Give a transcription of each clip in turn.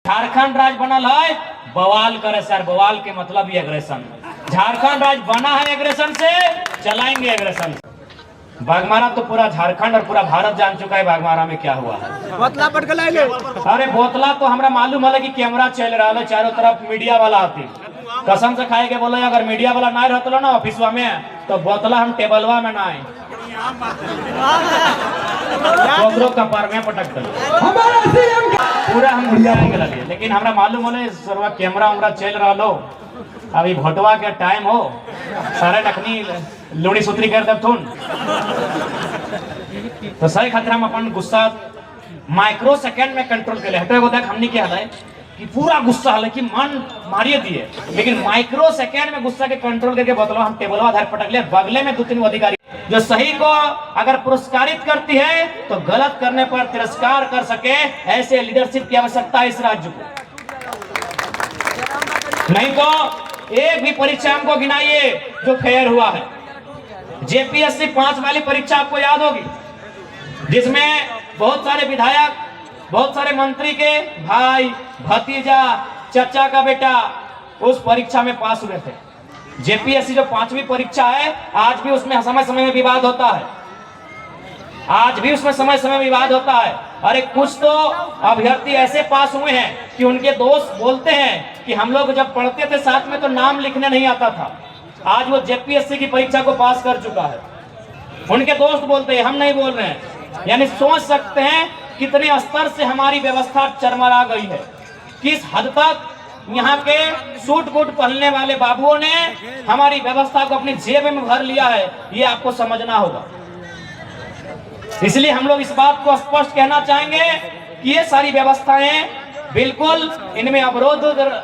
झारखंड राज्य बनल है बवाल करे सर, बवाल के मतलब ही एग्रेशन। झारखंड राज्य बना है एग्रेशन से, चलाएंगे एग्रेशन। बाघमारा तो पूरा झारखंड और पूरा भारत जान चुका है बाघमारा में क्या हुआ है। बोतला पटकल आइले। अरे बोतला तो हमरा मालूम है कि कैमरा चल रहा है, चारों तरफ मीडिया वाला आती। कसम से खाए के बोले अगर मीडिया वाला ना रहता ना ऑफिसवा में तो बोतला हम टेबलवा में ना आए, कपार में पटक पूरा हम उड़ाएंगे लगे। लेकिन हमरा मालूम होले सर्वा कैमरा उमरा चल रहा लो, अभी भोटवा के टाइम हो, सारे टकनी लुड़ी सुतरी कर दब थुन तो सही खातिर हम अपन गुस्सा माइक्रो सेकंड में कंट्रोल कर ले। हटे को देख हमने क्या है कि पूरा गुस्सा है कि मन मारिए दिए, लेकिन माइक्रो सेकंड में गुस्सा के कंट्रोल करके बोतलवा हम टेबलवा धर पटक ले। बगले में 2-3 अधिकारी जो सही को अगर पुरस्कारित करती है तो गलत करने पर तिरस्कार कर सके, ऐसे लीडरशिप की आवश्यकता है इस राज्य को। नहीं तो एक भी परीक्षा हमको गिनाइए जो फेयर हुआ है। जेपीएससी 5 वाली परीक्षा आपको याद होगी, जिसमें बहुत सारे विधायक, बहुत सारे मंत्री के भाई, भतीजा, चचा का बेटा उस परीक्षा में पास हुए थे। जेपीएससी जो 5वीं परीक्षा है, आज भी उसमें समय समय में विवाद होता है, आज भी उसमें समय समय विवाद होता है। अरे कुछ तो अभ्यर्थी ऐसे पास हुए हैं कि उनके दोस्त बोलते हैं कि हम लोग जब पढ़ते थे साथ में तो नाम लिखने नहीं आता था, आज वो जेपीएससी की परीक्षा को पास कर चुका है। उनके दोस्त बोलते हैं, हम नहीं बोल रहे हैं। यानी सोच सकते हैं कितने स्तर से हमारी व्यवस्था चरमरा गई है, किस हद तक यहाँ के सूट बूट पहनने वाले बाबुओं ने हमारी व्यवस्था को अपनी जेब में भर लिया है, ये आपको समझना होगा। इसलिए हम लोग इस बात को स्पष्ट कहना चाहेंगे कि ये सारी व्यवस्थाएं बिल्कुल इनमें अवरोध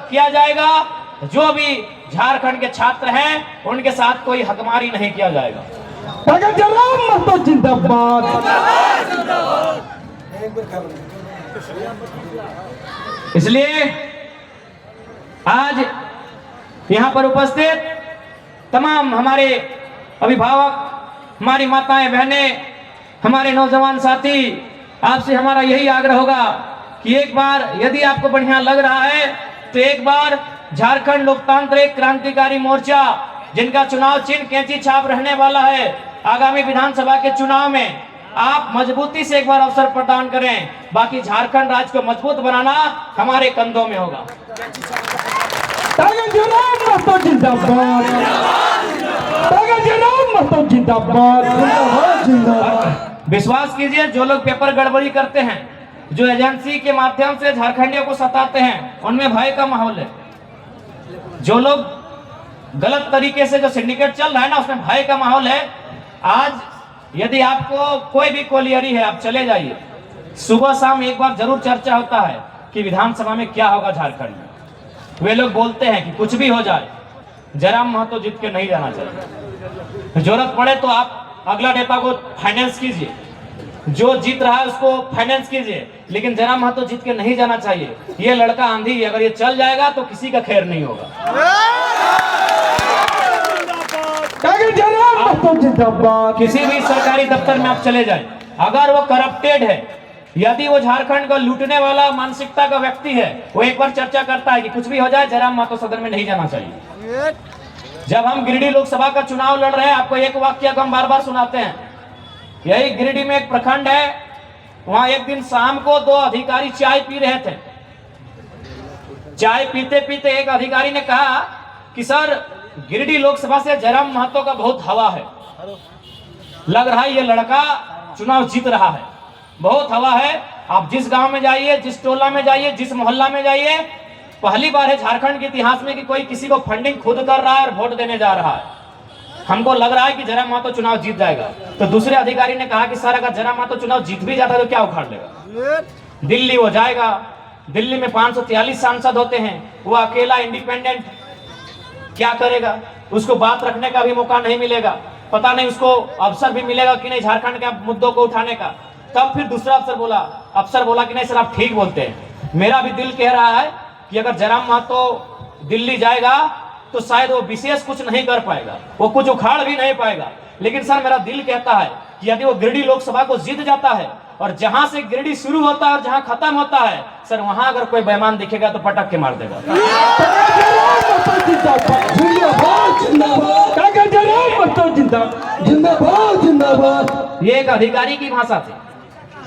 किया जाएगा। जो भी झारखंड के छात्र हैं उनके साथ कोई हकमारी नहीं किया जाएगा। इसलिए आज यहाँ पर उपस्थित तमाम हमारे अभिभावक, हमारी माताएं बहनें, हमारे नौजवान साथी, आपसे हमारा यही आग्रह होगा कि एक बार यदि आपको बढ़िया लग रहा है तो एक बार झारखंड लोकतांत्रिक क्रांतिकारी मोर्चा, जिनका चुनाव चिन्ह कैंची छाप रहने वाला है, आगामी विधानसभा के चुनाव में आप मजबूती से एक बार अवसर प्रदान करें। बाकी झारखंड राज्य को मजबूत बनाना हमारे कंधों में होगा। विश्वास कीजिए, जो लोग पेपर गड़बड़ी करते हैं, जो एजेंसी के माध्यम से झारखंडियों को सताते हैं, उनमें भय का माहौल है। जो लोग गलत तरीके से जो सिंडिकेट चल रहा है ना, उसमें भय का माहौल है। आज यदि आपको कोई भी कोलियरी है, आप चले जाइए, सुबह शाम एक बार जरूर चर्चा होता है कि विधानसभा में क्या होगा झारखंड में। वे लोग बोलते हैं कि कुछ भी हो जाए, जयराम महतो जीत के नहीं जाना चाहिए। जरूरत पड़े तो आप अगला नेता को फाइनेंस कीजिए, जो जीत रहा है उसको फाइनेंस कीजिए, लेकिन जयराम महतो जीत के नहीं जाना चाहिए। ये लड़का आंधी अगर ये चल जाएगा तो किसी का खैर नहीं होगा। किसी भी सरकारी दफ्तर में आप चले जाए, अगर वो करप्टेड है, यदि वो झारखंड को लूटने वाला मानसिकता का व्यक्ति है, वो एक बार चर्चा करता है कि कुछ भी हो जाए जयराम महतो सदन में नहीं जाना चाहिए। जब हम गिरिडीह लोकसभा का चुनाव लड़ रहे हैं, आपको एक वाक्य को हम बार बार सुनाते हैं। यही गिरिडीह में एक प्रखंड है, वहां एक दिन शाम को 2 अधिकारी चाय पी रहे थे। चाय पीते पीते एक अधिकारी ने कहा कि सर, गिरिडीह लोकसभा से जयराम महतो का बहुत हवा है, लग रहा है ये लड़का चुनाव जीत रहा है, बहुत हवा है। आप जिस गांव में जाइए, जिस टोला में जाइए, जिस मोहल्ला में जाइए, पहली बार है झारखंड के इतिहास में कि कोई किसी को फंडिंग खुद कर रहा है और वोट देने जा रहा है। हमको लग रहा है कि जयराम महतो चुनाव जीत जाएगा। तो दूसरे अधिकारी ने कहा कि सर, अगर जयराम महतो चुनाव जीत भी जाता है तो क्या उखाड़ लेगा? दिल्ली वो जाएगा, दिल्ली में 543 सांसद होते हैं, वो अकेला इंडिपेंडेंट क्या करेगा? उसको बात रखने का भी मौका नहीं मिलेगा, पता नहीं उसको अवसर भी मिलेगा कि नहीं झारखंड के मुद्दों को उठाने का। तब फिर दूसरा अफसर बोला कि नहीं सर, आप ठीक बोलते हैं, मेरा भी दिल कह रहा है कि अगर जयराम महतो दिल्ली जाएगा तो शायद वो विशेष कुछ नहीं कर पाएगा, वो कुछ उखाड़ भी नहीं पाएगा, लेकिन सर मेरा दिल कहता है कि यदि वो गिरिडीह लोकसभा को जीत जाता है और जहां से गिरिडीह शुरू होता है और जहां खत्म होता है सर, वहां अगर कोई बेईमान दिखेगा तो पटक के मार देगा। ये एक अधिकारी की भाषा थी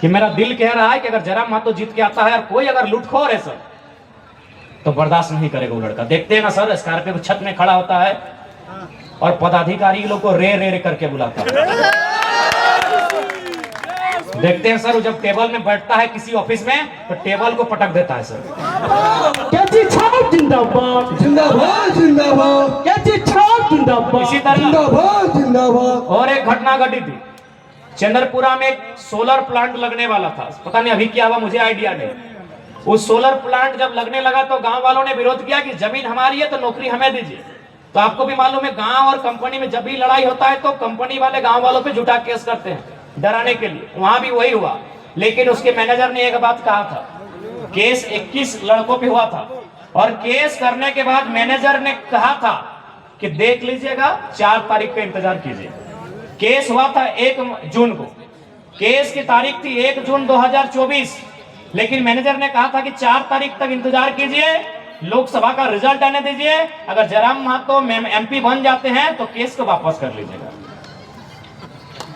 कि मेरा दिल कह रहा है कि अगर जयराम महतो जीत के आता है और कोई अगर लूटखोर है सर, तो बर्दाश्त नहीं करेगा वो लड़का। देखते हैं ना सर, स्कॉर्पियो की छत में खड़ा होता है और पदाधिकारी लोग को रे रे रे करके बुलाता है। देखते हैं सर, जब टेबल में बैठता है किसी ऑफिस में तो टेबल को पटक देता है सर। जिंदाबाद जिंदाबाद जिंदाबाद जिंदाबाद इसी तरह जिंदाबाद जिंदाबाद। और एक घटना घटी थी, चंद्रपुरा में एक सोलर प्लांट लगने वाला था, पता नहीं अभी क्या हुआ, मुझे आइडिया नहीं। उस सोलर प्लांट जब लगने लगा तो गांव वालों ने विरोध किया कि जमीन हमारी है तो नौकरी हमें दीजिए। तो आपको भी मालूम है, गांव और कंपनी में जब भी लड़ाई होता है तो कंपनी वाले गांव वालों पे झूठा केस करते हैं डराने के लिए। वहां भी वही हुआ, लेकिन उसके मैनेजर ने एक बात कहा था, केस 21 लड़कों पे हुआ था और केस करने के बाद मैनेजर ने कहा था कि देख लीजिएगा 4 तारीख का इंतजार कीजिए। केस हुआ था 1 जून को, केस की तारीख थी 1 जून 2024, लेकिन मैनेजर ने कहा था कि 4 तारीख तक इंतजार कीजिए, लोकसभा का रिजल्ट आने दीजिए, अगर जयराम महतो MP बन जाते हैं तो केस को वापस कर लीजिएगा,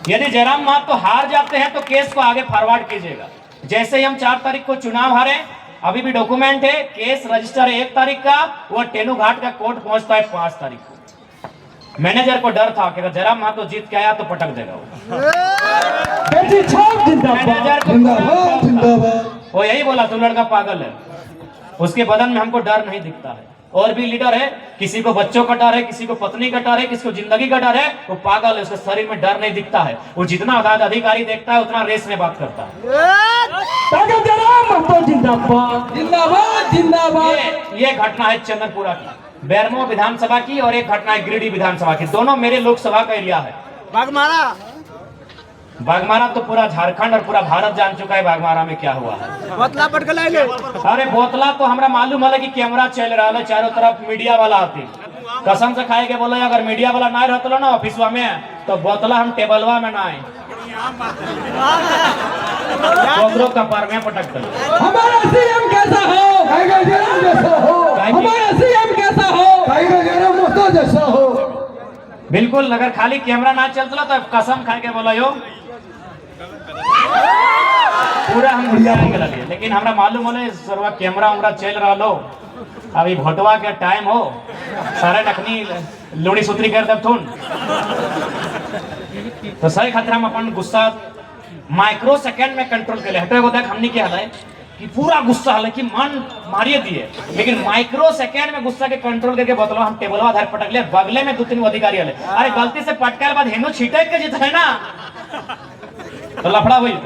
यदि जयराम महतो हार जाते हैं तो केस को आगे फॉरवर्ड कीजिएगा। जैसे ही हम 4 तारीख को चुनाव हारे, अभी भी डॉक्यूमेंट है, केस रजिस्टर है 1 तारीख का, वो टेनू घाट का कोर्ट पहुंचता है 5 तारीख को। मैनेजर को डर था कि अगर जयराम महतो जीत के आया तो पटक देगा वो यही बोला, तू लड़का पागल है, उसके बदन में हमको डर नहीं दिखता है। और भी लीडर है, किसी को बच्चों का डर है, किसी को पत्नी का डर है, किसी को जिंदगी का डर है, वो पागल है, उसके शरीर में डर नहीं दिखता है। वो जितना अधिकारी देखता है उतना रेस में बात करता है। जिंदाबाद जिंदाबाद। ये घटना है चंद्रपुरा की, बैरमो विधानसभा की, और एक घटना है गिरिडीह विधानसभा की, दोनों मेरे लोकसभा का एरिया है। बागमारा तो पूरा झारखंड और पूरा भारत जान चुका है बागमारा में क्या हुआ है। बोतला पटक ले। अरे बोतला तो हमरा मालूम है कि कैमरा चल रहा है, चारों तरफ मीडिया वाला आती, कसम से खाए के बोलो अगर मीडिया वाला ना रहता ना ऑफिसवा में तो बोतला हम टेबलवा में ना आए, कपार में पटक दे। हमारा सीएम कैसा हो, हमारा सीएम कैसा हो, जैसा हो। बिल्कुल, अगर खाली कैमरा ना चलता तो कसम खाए के बोला यो पूरा हम लगे, लेकिन हमरा मालूम होले सरवा कैमरा उमरा चल रहा लो, अभी भोटवा के टाइम हो, सारे टकनी लोड़ी सूत्री कर दे थुन, तो सही खातिर हम अपन गुस्सा माइक्रो सेकंड में कंट्रोल कर ले। हटे को देख हमने क्या है कि पूरा गुस्सा है कि मन मारिए दिए, लेकिन माइक्रो सेकंड में गुस्सा के कंट्रोल करके बोतलवा हम टेबलवा धर पटक ले, बगले में 2-3 अधिकारी आले, अरे गलती से पटके बाद हेनो छीटे के जित है ना तो लफड़ा हुई।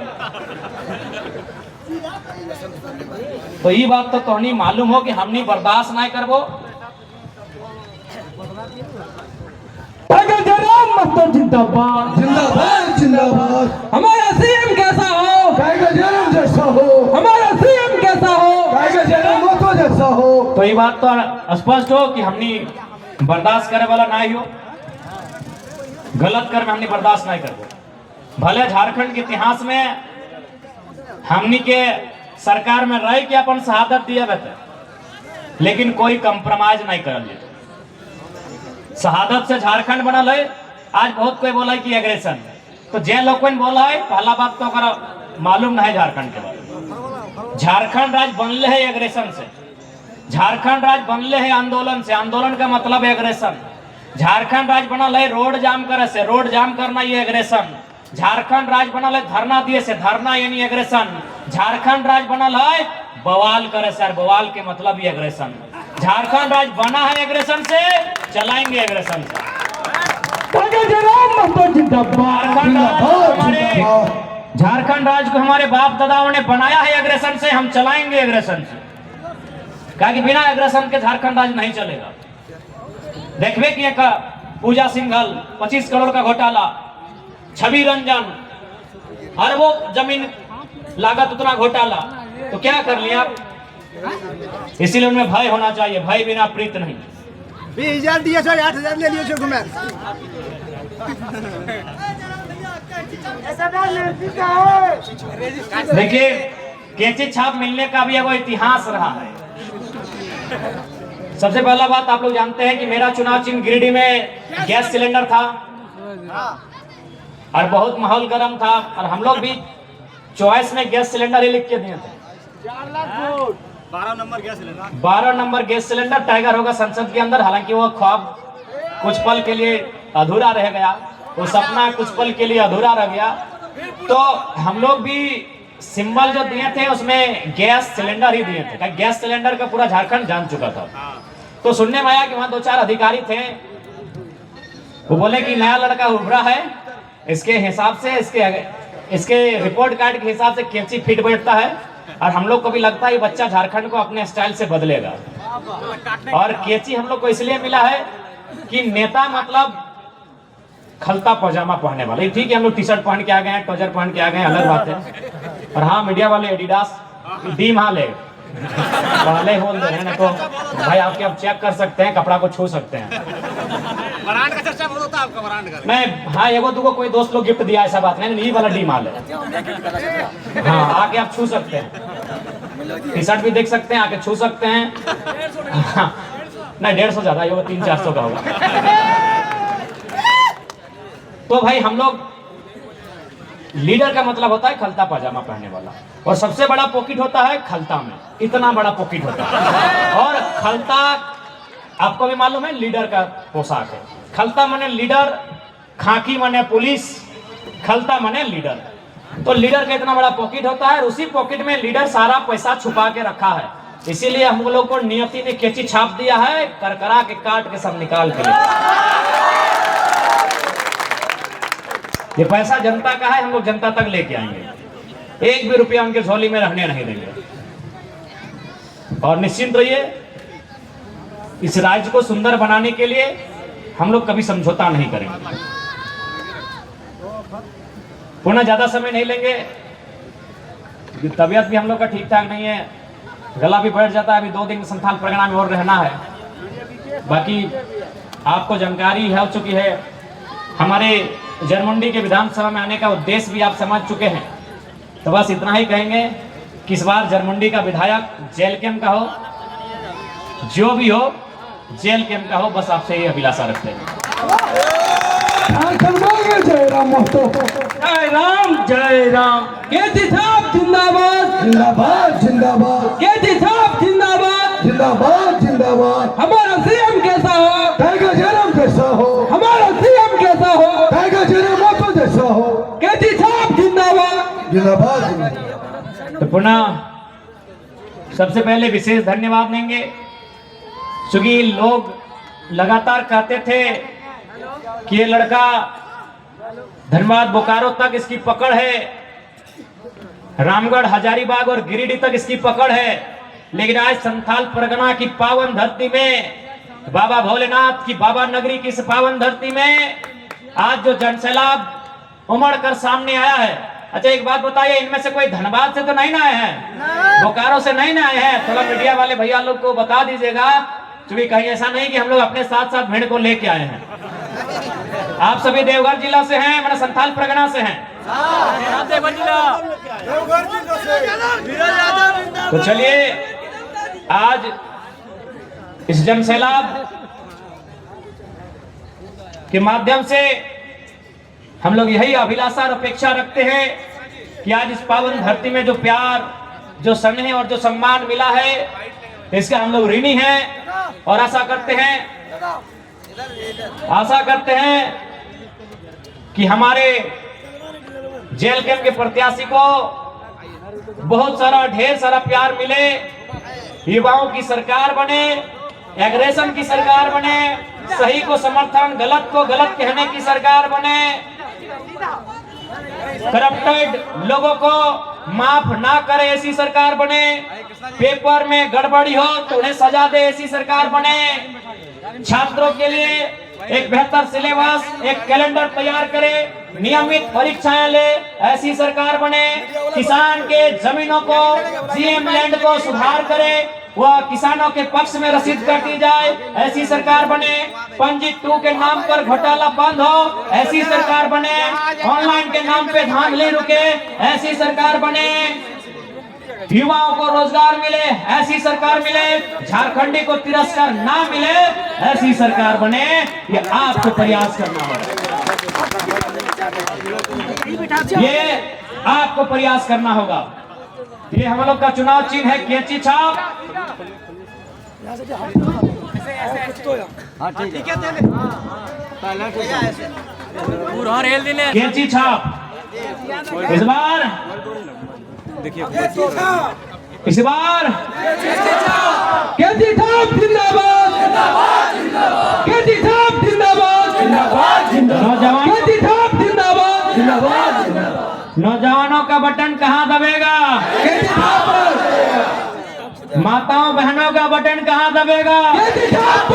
तो ये बात तो तोहनी मालूम हो कि हमनी बर्दाश्त नहीं करबो। जिंदाबाद जिंदाबाद जिंदाबाद। हमारा सीएम कैसा हो, जयराम जैसा हो, हमारा सीएम कैसा हो, जयराम महतो जैसा हो। तो ये बात तो स्पष्ट हो कि हमनी बर्दाश्त करे वाला नहीं हो, गलत कर में हमनी बर्दाश्त नहीं करबो। भले झारखंड के इतिहास में हमनी के सरकार में रह के अपन शहादत दिया बता, लेकिन कोई कंप्रोमाइज नहीं करल। शहादत से झारखंड बनल है। आज बहुत कोई बोला है कि एग्रेशन, तो जे लोग बोला है पहला बात तो अगर मालूम नहीं झारखंड के बारे में। झारखंड राज्य बनले है एग्रेशन से, झारखंड राज्य बनले है आंदोलन से, आंदोलन का मतलब है एग्रेशन। झारखंड राज्य बनल है रोड जाम करे से, रोड जाम करना ये एग्रेशन। झारखंड राज्य बनल है धरना दिए से, धरना यानी एग्रेशन। झारखंड राज्य बनल है बवाल करे से, बवाल के मतलब ये एग्रेशन। झारखंड राज्य बना है एग्रेशन से, चलाएंगे एग्रेशन से। झारखंड राज्य को हमारे बाप दादाओं ने बनाया है एग्रेशन से, हम चलाएंगे एग्रेशन से। क्या कि बिना एग्रेशन के झारखंड राज्य नहीं चलेगा। देखबे कि एक पूजा सिंघल 25 करोड़ का घोटाला, छवि रंजन अरबों जमीन लागत उतना घोटाला, तो क्या कर लिया। इसीलिए उनमें भय होना चाहिए, भय बिना प्रीत नहीं। 20,000 दिए सर, 8,000 ले लिए घूमे। देखिए, कैंची छाप मिलने का भी एगो इतिहास रहा है। सबसे पहला बात आप लोग जानते हैं कि मेरा चुनाव चिन्ह गिरिडीह में गैस सिलेंडर था और बहुत माहौल गर्म था, और हम लोग भी चॉइस में गैस सिलेंडर ही लिख के दिए थे। 12 नंबर गैस सिलेंडर टाइगर होगा संसद के अंदर। हालांकि वो ख्वाब कुछ पल के लिए अधूरा रह गया, वो सपना कुछ पल के लिए अधूरा रह गया। तो हम लोग भी सिंबल जो दिए थे उसमें गैस सिलेंडर ही दिए थे। गैस सिलेंडर का पूरा झारखंड जान चुका था। तो सुनने में आया कि वहां 2-4 अधिकारी थे, वो बोले कि नया लड़का उभरा है, इसके हिसाब से इसके रिपोर्ट कार्ड के हिसाब से कैंची फिट बैठता है, और हम लोग को भी लगता है ये बच्चा झारखंड को अपने स्टाइल से बदलेगा। और कैंची हम लोग को इसलिए मिला है कि नेता मतलब खलता पजामा पहनने वाले। ठीक है, हम लोग टी शर्ट पहन के आ गए हैं, ट्राउजर पहन के आ गए हैं, अलग बात है। और हाँ, मीडिया वाले एडिडास डी माले पहले बोल दे रहे हैं, तो भाई आपके अब चेक कर सकते हैं, कपड़ा को छू सकते हैं। ब्रांड का चर्चा बहुत होता है आपका, ब्रांड का मैं हाँ एगो दुगो कोई दोस्त लोग गिफ्ट दिया, ऐसा बात नहीं, ये वाला डी माल है। हाँ, आके आप छू सकते हैं, टी शर्ट भी देख सकते हैं, आके छू सकते हैं। हाँ, नहीं 150 ज्यादा, ये 300-400 का होगा। तो भाई हम लोग, लीडर का मतलब होता है खलता पजामा पहनने वाला, और सबसे बड़ा पॉकेट होता है खलता में, इतना बड़ा पॉकेट होता है। और खलता आपको भी मालूम है लीडर का पोशाक है। खलता माने लीडर, खाकी माने पुलिस, खलता माने लीडर। तो लीडर का इतना बड़ा पॉकेट होता है, और उसी पॉकेट में लीडर सारा पैसा छुपा के रखा है। इसीलिए हम लोग को नियति ने कैंची छाप दिया है, करकरा के काट के सब निकाल के। ये पैसा जनता का है, हम लोग जनता तक लेके आएंगे, एक भी रुपया उनके झोली में रहने नहीं देंगे। और निश्चिंत रहिए, इस राज्य को सुंदर बनाने के लिए हम लोग कभी समझौता नहीं करेंगे। पुनः ज्यादा समय नहीं लेंगे, तबीयत भी हम लोग का ठीक ठाक नहीं है, गला भी बैठ जाता है। अभी 2 दिन संथाल परगना में और रहना है। बाकी आपको जानकारी हो चुकी है, हमारे जरमुंडी के विधानसभा में आने का उद्देश्य भी आप समझ चुके हैं। तो बस इतना ही कहेंगे कि इस बार जरमुंडी का विधायक जेल कैंप का हो, जो भी हो जेल कैंप का हो, बस आपसे ये अभिलाषा रखते हैं। जय राम महतो, जय राम जय राम। कैंची छाप जिंदाबाद जिंदाबाद जिंदाबाद कैंची छाप जिंदाबाद जिंदाबाद जिंदाबाद। हमारा सीएम कैसा हो, टाइगर जयराम कैसा हो, हमारा सीएम कैसा हो, टाइगर जयराम महतो जैसा हो। कैंची छाप जिंदाबाद जिंदाबाद जिंदाबाद। तो पुनः सबसे पहले विशेष धन्यवाद देंगे, क्योंकि लोग लगातार कहते थे कि ये लड़का धनबाद बोकारो तक इसकी पकड़ है, रामगढ़ हजारीबाग और गिरिडीह तक इसकी पकड़ है, लेकिन आज संथाल परगना की पावन धरती में, बाबा भोलेनाथ की बाबा नगरी की इस पावन धरती में आज जो जनसैलाब उमड़ कर सामने आया है। अच्छा एक बात बताइए, इनमें से कोई धनबाद से तो नहीं ना आए हैं, बोकारो से नहीं ना आए हैं? थोड़ा मीडिया वाले भैया लोग को बता दीजिएगा, क्योंकि कहीं ऐसा नहीं कि हम लोग अपने साथ साथ भीड़ को लेके आए हैं। आप सभी देवघर जिला से हैं, मैंने संथाल परगना से हैं। तो चलिए, आज इस जनसैलाब के माध्यम से हम लोग यही अभिलाषा और अपेक्षा रखते हैं कि आज इस पावन धरती में जो प्यार, जो स्नेह और जो सम्मान मिला है, इसका हम लोग ऋणी हैं। और आशा करते हैं कि हमारे जेल कैंप के प्रत्याशी को बहुत सारा, ढेर सारा प्यार मिले, युवाओं की सरकार बने, एग्रेशन की सरकार बने, सही को समर्थन, गलत को गलत कहने की सरकार बने, करप्टेड लोगों को माफ ना करे ऐसी सरकार बने, पेपर में गड़बड़ी हो तो उन्हें सजा दे ऐसी सरकार बने, छात्रों के लिए एक बेहतर सिलेबस, एक कैलेंडर तैयार करे, नियमित परीक्षाएं ले ऐसी सरकार बने, किसान के जमीनों को, सीएम लैंड को सुधार करे वह किसानों के पक्ष में रसीद काटी जाए, ऐसी सरकार बने। पंजी 2 के नाम पर घोटाला बंद हो, ऐसी सरकार बने। ऑनलाइन के नाम पे धांधली रुके, ऐसी सरकार बने। युवाओं को रोजगार मिले, ऐसी सरकार मिले। झारखंडी को तिरस्कार ना मिले, ऐसी सरकार बने। ये आपको प्रयास करना होगा, ये आपको प्रयास करना होगा। ये हम लोग का चुनाव चिन्ह है कैंची छाप। कैंची छाप इस बार, इस बार कैंची छाप जिंदाबाद, कैंची छाप जिंदाबाद, नौजवान, कैंची छाप जिंदाबाद, नौजवानों का बटन कहाँ दबेगा? कैंची छाप माताओं बहनों का बटन कहाँ दबेगा? कैंची छाप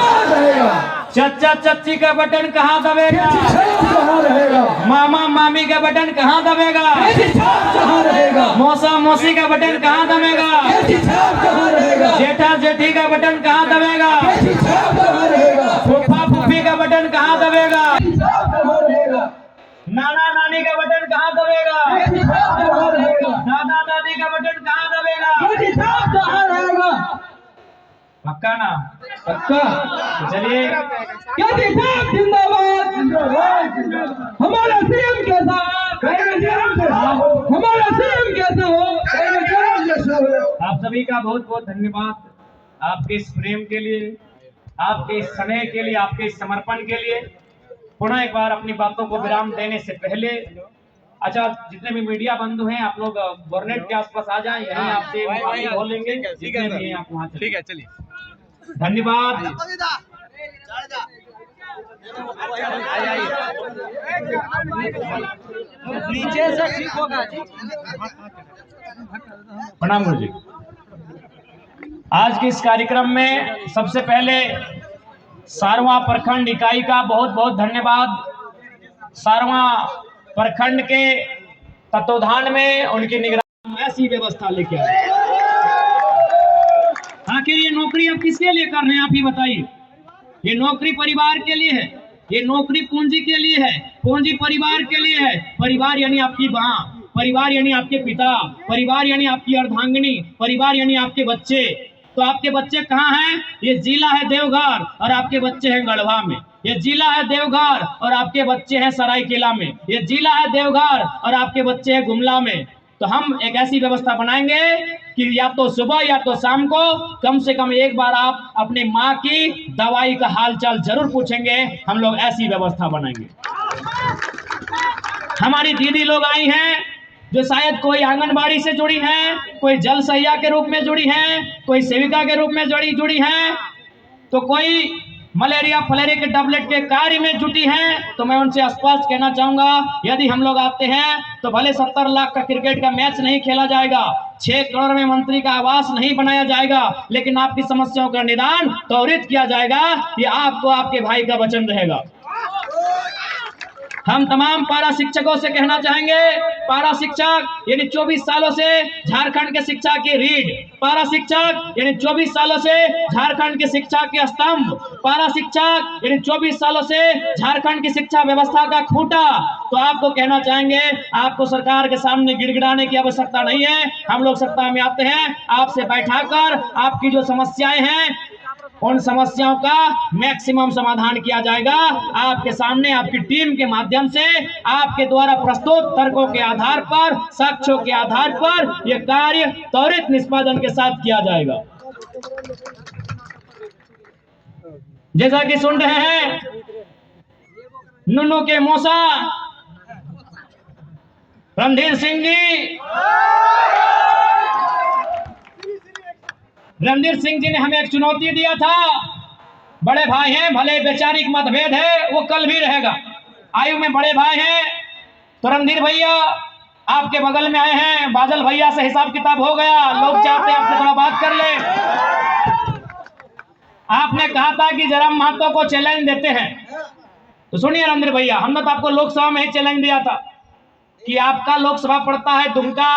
चचा चच्ची का बटन कहाँ दबेगा? कहाँ रहेगा? मामा मामी का बटन कहाँ दबेगा? कैंची छाप कहाँ रहेगा? मौसा मौसी का बटन कहाँ दबेगा? कैंची छाप कहाँ रहेगा? जेठा जेठी का बटन कहाँ दबेगा? कैंची छाप कहाँ रहेगा? फूफा फूफी का बटन कहाँ दबेगा? कैंची छाप कहाँ रहेगा? नाना नानी का बटन कहाँ दबेगा? कैंची छाप कहाँ रहेगा? दादा दादी का बटन कहाँ दबेगा? कैंची छाप कहाँ रहेगा? पक्का ना? पक्का। तो चलिए, कैंची छाप जिंदाबाद, हमारा सीएम कैसा हो, हमारा सीएम कैसा हो। आप सभी का बहुत बहुत धन्यवाद, आपके इस प्रेम के लिए, आपके इस स्नेह के लिए, आपके इस समर्पण के लिए। पुनः एक बार अपनी बातों को विराम देने से पहले, अच्छा जितने भी मीडिया बंधु हैं आप लोग बोर्नेट के आसपास आ जाएं, यहीं आपसे बातें बोलेंगे। जितने भी हैं आप वहाँ चलिए। ठीक है, चलिए। धन्यवाद। नीचे से ठीक होगा जी। प्रणाम गुरु जी। आज के इस कार्यक्रम में सबसे पहले सारवा प्रखंड इकाई का बहुत बहुत धन्यवाद। सारवा प्रखंड के तत्वाधान में उनकी निगरानी में ऐसी व्यवस्था लेके आए। आखिर ये नौकरी अब किसके लिए कर रहे हैं आप ही बताइए? ये नौकरी परिवार के लिए है, ये नौकरी पूंजी के लिए है, पूंजी परिवार के लिए है। परिवार यानी आपकी माँ, परिवार यानी आपके पिता, परिवार यानी आपकी अर्धांगिनी, परिवार यानी आपके बच्चे। तो आपके बच्चे कहाँ हैं? ये जिला है देवघर और आपके बच्चे हैं गढ़वा में। ये जिला है देवघर और आपके बच्चे हैं सरायकेला में। ये जिला है देवघर और आपके बच्चे हैं गुमला में। तो हम एक ऐसी व्यवस्था बनाएंगे कि या तो सुबह या तो शाम को कम से कम एक बार आप अपनी माँ की दवाई का हालचाल जरूर पूछेंगे। हम लोग ऐसी व्यवस्था बनाएंगे। हमारी दीदी लोग आई हैं जो शायद कोई आंगनबाड़ी से जुड़ी हैं, कोई जल सहिया के रूप में जुड़ी हैं, कोई सेविका के रूप में जुड़ी हैं, तो कोई मलेरिया फलेरिया के टैबलेट के कार्य में जुटी हैं। तो मैं उनसे स्पष्ट कहना चाहूंगा, यदि हम लोग आते हैं तो भले 70 लाख का क्रिकेट का मैच नहीं खेला जाएगा, 6 करोड़ में मंत्री का आवास नहीं बनाया जाएगा, लेकिन आपकी समस्याओं का निदान त्वरित किया जाएगा। ये आपको आपके भाई का वचन रहेगा। हम तमाम पारा शिक्षकों से कहना चाहेंगे, पारा शिक्षक यानी 24 सालों से झारखंड के शिक्षा की रीढ़, पारा शिक्षक यानी 24 सालों से झारखंड की शिक्षा के स्तंभ, पारा शिक्षक यानी 24 सालों से झारखंड की शिक्षा व्यवस्था का खूंटा। तो आपको कहना चाहेंगे, आपको सरकार के सामने गिड़गिड़ाने की आवश्यकता नहीं है। हम लोग सत्ता में आते हैं, आपसे बैठाकर आपकी जो समस्याएं हैं उन समस्याओं का मैक्सिमम समाधान किया जाएगा। आपके सामने आपकी टीम के माध्यम से आपके द्वारा प्रस्तुत तर्कों के आधार पर, साक्ष्यों के आधार पर यह कार्य त्वरित निष्पादन के साथ किया जाएगा। जैसा कि सुन रहे हैं, नुनू के मौसा रणधीर सिंह जी, रणधीर सिंह जी ने हमें एक चुनौती दिया था। बड़े भाई हैं, भले वैचारिक मतभेद है वो कल भी रहेगा, आयु में बड़े भाई हैं। तो रणधीर भैया आपके बगल में आए हैं, बादल भैया से हिसाब किताब हो गया, लोग चाहते हैं आपसे थोड़ा बात कर ले। आपने कहा था कि जयराम महतो को चैलेंज देते हैं, तो सुनिए रणधीर भैया, हमने तो आपको लोकसभा में ही चैलेंज दिया था कि आपका लोकसभा पड़ता है दुमका,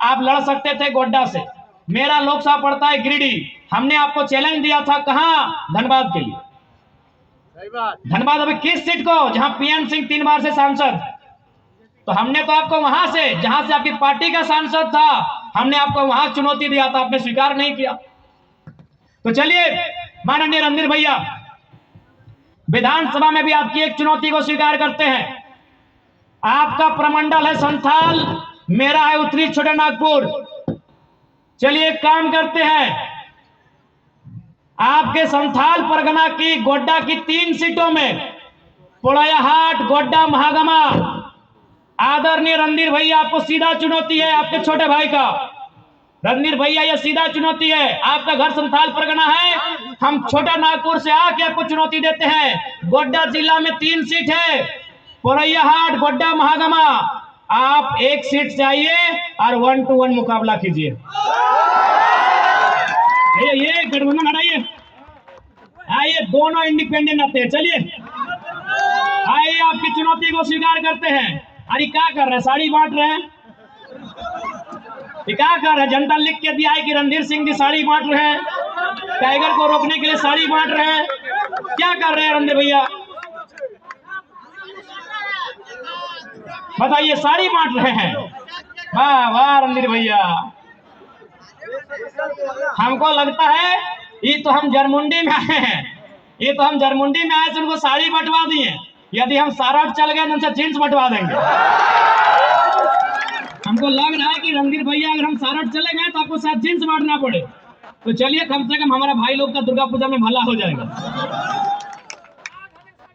आप लड़ सकते थे गोड्डा से, मेरा लोकसभा पड़ता है गिरिडीह। हमने आपको चैलेंज दिया था कहां? धनबाद के लिए। धनबाद अभी किस सीट को? जहां पीएन सिंह 3 बार से सांसद। तो हमने तो आपको वहां से, जहां से आपकी पार्टी का सांसद था, हमने आपको वहां चुनौती दिया था, आपने स्वीकार नहीं किया। तो चलिए माननीय रणधीर भैया, विधानसभा में भी आपकी एक चुनौती को स्वीकार करते हैं। आपका प्रमंडल है संथाल, मेरा है उत्तरी छोटा नागपुर। चलिए एक काम करते हैं, आपके संथाल परगना की गोड्डा की 3 सीटों में पोड़ायाहाट, गोड्डा, महागमा, आदरणीय रणधीर भैया आपको सीधा चुनौती है, आपके छोटे भाई का। रणधीर भैया ये सीधा चुनौती है, आपका घर संथाल परगना है, हम छोटा नागपुर से आके आपको चुनौती देते हैं। गोड्डा जिला में 3 सीट है, पोड़ैयाहाट, गोड्डा, महागमा। आप एक सीट से आइए और 1 to 1 मुकाबला कीजिए। ये गठबंधन हटाइए, आइए दोनों इंडिपेंडेंट आते हैं। चलिए आइए आपकी चुनौती को स्वीकार करते हैं। अरे क्या कर रहे हैं? साड़ी बांट रहे हैं? क्या कर रहे हैं? जनता लिख के दिया है कि रणधीर सिंह जी साड़ी बांट रहे हैं, टाइगर को रोकने के लिए साड़ी बांट रहे हैं। क्या कर रहे हैं रणधीर भैया? बताइए, साड़ी बांट रहे हैं? वाह वाह रणधीर भैया, हमको लगता है ये तो हम जरमुंडी में आए हैं, ये तो हम जरमुंडी में आए से उनको साड़ी बंटवा दिए। यदि हम सारठ चल गए तो उनसे जींस बंटवा देंगे। हमको लग रहा है कि रणधीर भैया अगर हम सारठ चले गए तो आपको साथ जींस बांटना पड़े। तो चलिए कम से कम हमारा भाई लोग का दुर्गा पूजा में भला हो जाएगा।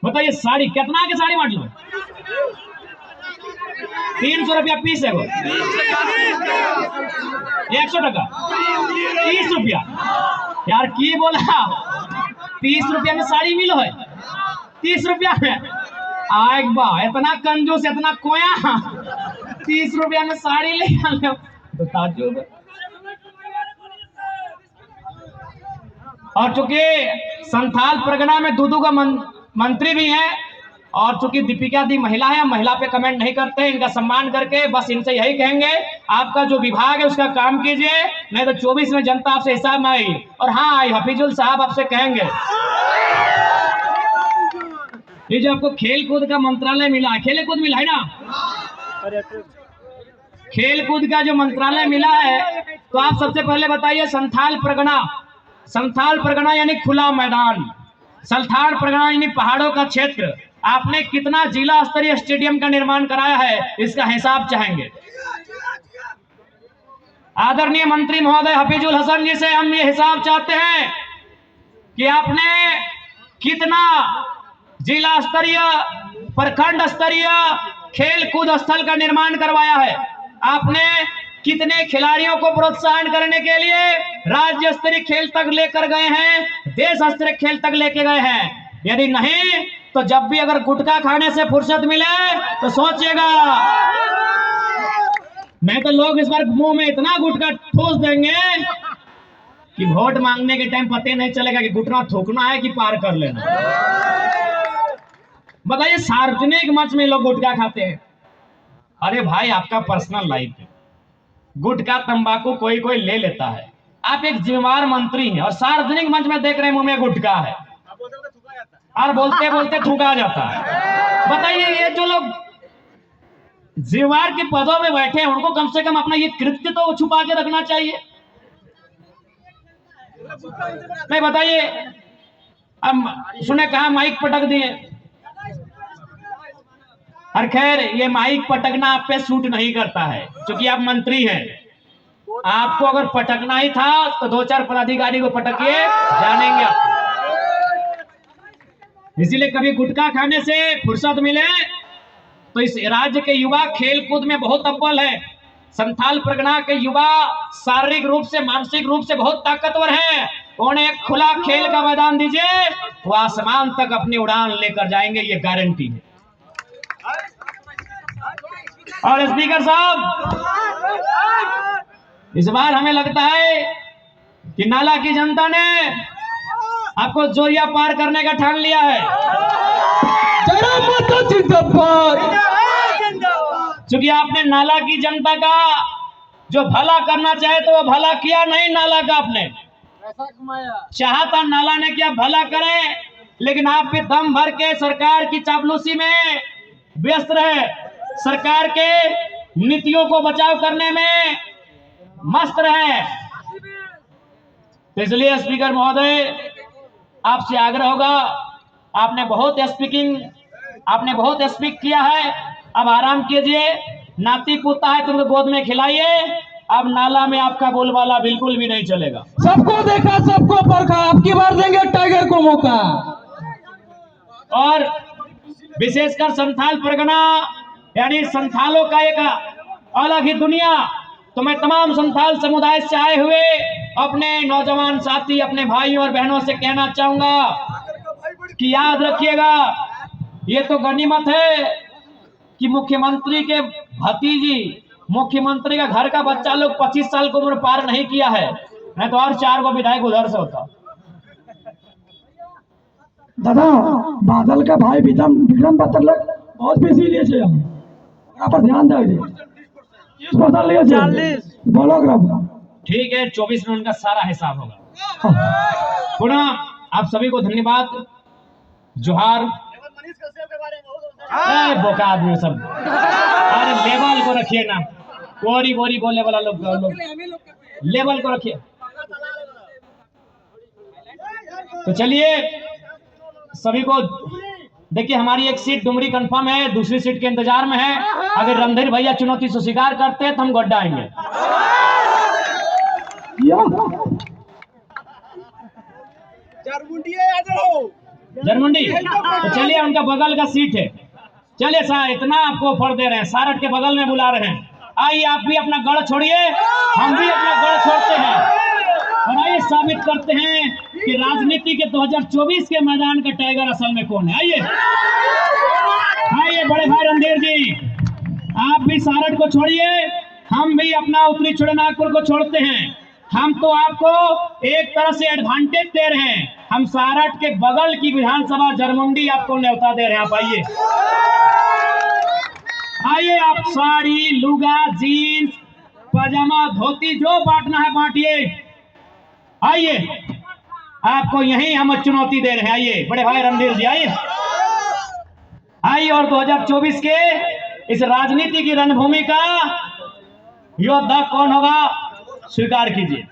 बताइए साड़ी कितना की साड़ी बांट लो? 300 रुपया पीस है वो, 100 टका, 30 रुपया। यार की बोला 30 रुपया में साड़ी मिलो है? 30 रुपया में आएग बा, इतना कंजूस, इतना कोया, 30 रुपया में साड़ी ले आने तो ताज्जुब। और चूंकि संथाल परगना में दूदू का मंत्री भी है, और चूंकि दीपिका दी महिला है, महिला पे कमेंट नहीं करते हैं, इनका सम्मान करके बस इनसे यही कहेंगे आपका जो विभाग है उसका काम कीजिए, नहीं तो 24 में जनता आपसे हिसाब में आएगी। और हाँ, आई हफीजुल साहब आपसे कहेंगे, ये जो आपको खेल कूद का मंत्रालय मिला है, खेल कूद मिला है ना, खेल कूद का जो मंत्रालय मिला है, तो आप सबसे पहले बताइए संथाल परगना यानी खुला मैदान, संथाल परगना यानी पहाड़ों का क्षेत्र, आपने कितना जिला स्तरीय स्टेडियम का निर्माण कराया है, इसका हिसाब चाहेंगे। आदरणीय मंत्री महोदय हफीजुल हसन जी से हम ये हिसाब चाहते हैं कि आपने कितना जिला स्तरीय, प्रखंड स्तरीय खेल कूद स्थल का निर्माण करवाया है, आपने कितने खिलाड़ियों को प्रोत्साहन करने के लिए राज्य स्तरीय खेल तक लेकर गए हैं, देश स्तरीय खेल तक लेके गए हैं। यदि नहीं तो जब भी अगर गुटखा खाने से फुर्सत मिले तो सोचिएगा, मैं तो लोग इस बार मुंह में इतना गुटखा ठोस देंगे कि वोट मांगने के टाइम पता नहीं चलेगा कि गुटखा थूकना है कि पार कर लेना। बताइए, सार्वजनिक मंच में लोग गुटखा खाते हैं। अरे भाई, आपका पर्सनल लाइफ है, गुटखा तंबाकू कोई कोई ले लेता है, आप एक जिम्मेदार मंत्री हैं और सार्वजनिक मंच में देख रहे हैं मुंह में गुटखा है और बोलते बोलते थूका जाता है। बताइए, ये जो लोग जिम्मेदार के पदों में बैठे हैं उनको कम से कम अपना ये कृत्य तो छुपा के रखना चाहिए। नहीं बताइए, अब सुने कहा माइक पटक दिए, और खैर ये माइक पटकना आप पे सूट नहीं करता है क्योंकि आप मंत्री हैं। आपको अगर पटकना ही था तो 2-4 पदाधिकारी को पटकिए, जानेंगे आप। इसीलिए कभी गुटखा खाने से फुर्सत मिले तो इस राज्य के युवा खेल कूद में बहुत अव्वल है। संथाल परगना के युवा शारीरिक रूप से, मानसिक रूप से बहुत ताकतवर है। उन्हें एक खुला खेल का मैदान दीजिए, वो आसमान तक अपनी उड़ान लेकर जाएंगे, ये गारंटी है। और स्पीकर साहब, इस बार हमें लगता है कि नाला की जनता ने आपको जोरिया पार करने का ठान लिया है। चूंकि आपने नाला की जनता का जो भला करना चाहे तो वो भला किया नहीं नाला का आपने, चाहा था नाला ने क्या भला करें, लेकिन आप भी दम भर के सरकार की चापलूसी में व्यस्त रहे, सरकार के नीतियों को बचाव करने में मस्त रहे। तो इसलिए स्पीकर महोदय आपसे आग्रह होगा, आपने बहुत स्पीक किया है, अब आराम कीजिए, नाती पोता है तुमको गोद में खिलाइए, अब नाला में आपका बोलबाला बिल्कुल भी नहीं चलेगा। सबको देखा सबको परखा, अब की बार देंगे टाइगर को मौका। और विशेषकर संथाल परगना यानी संथालों का एक अलग ही दुनिया, तो मैं तमाम संथाल समुदाय से आए हुए अपने नौजवान साथी, अपने भाइयों और बहनों से कहना चाहूंगा कि याद रखिएगा, ये तो गनीमत है कि मुख्यमंत्री के भतीजी, मुख्यमंत्री का घर का बच्चा लोग 25 साल की उम्र पार नहीं किया है, नहीं तो और 4 गो विधायक उधर से होता। दादा बादल का भाई विक्रम पत्रलक बहुत बेसी लिए छे, यहाँ पर ध्यान दे 40 बोलो ठीक है, 24 में उनका सारा हिसाब होगा। पुनः आप सभी को धन्यवाद, जोहार। बोका आदमी सब, अरे लेवल को रखिए ना, गोरी गोरी बोलने वाला लोग लेवल को रखिए। तो चलिए सभी को, देखिए हमारी एक सीट डुमरी कंफर्म है, दूसरी सीट के इंतजार में है, अगर रणधीर भैया चुनौती से स्वीकार करते हैं तो हम गड्ढा आएंगे। जरमुंडी, तो चलिए उनका बगल का सीट है, चलिए सर इतना आपको ऑफर दे रहे हैं, सारठ के बगल में बुला रहे हैं, आइए आप भी अपना गढ़ छोड़िए, हम भी अपना गढ़ छोड़ते हैं, और आइए साबित करते हैं कि राजनीति के 2024 के मैदान का टाइगर असल में कौन है। आइए आइए बड़े भाई रणधीर जी, आप भी सारठ को छोड़िए, हम भी अपना उत्तरी छोड़नागपुर को छोड़ते हैं। हम तो आपको एक तरह से एडवांटेज दे रहे हैं, हम सारठ के बगल की विधानसभा जरमुंडी आपको न्योता दे रहे हैं। आप आइए आइए, आप साड़ी लुगा जीन्स पजामा धोती जो बांटना है बांटिए, आइए आपको यही हम चुनौती दे रहे हैं। आइए बड़े भाई रणधीर जी, आइए आइए, और 2024 के इस राजनीति की रणभूमि का योद्धा कौन होगा स्वीकार कीजिए।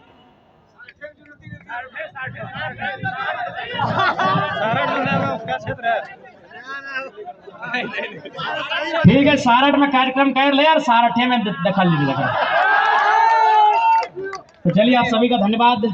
ठीक है, सारठ में कार्यक्रम कर ले और सारठे में दखल लीजिए। तो चलिए आप सभी का धन्यवाद।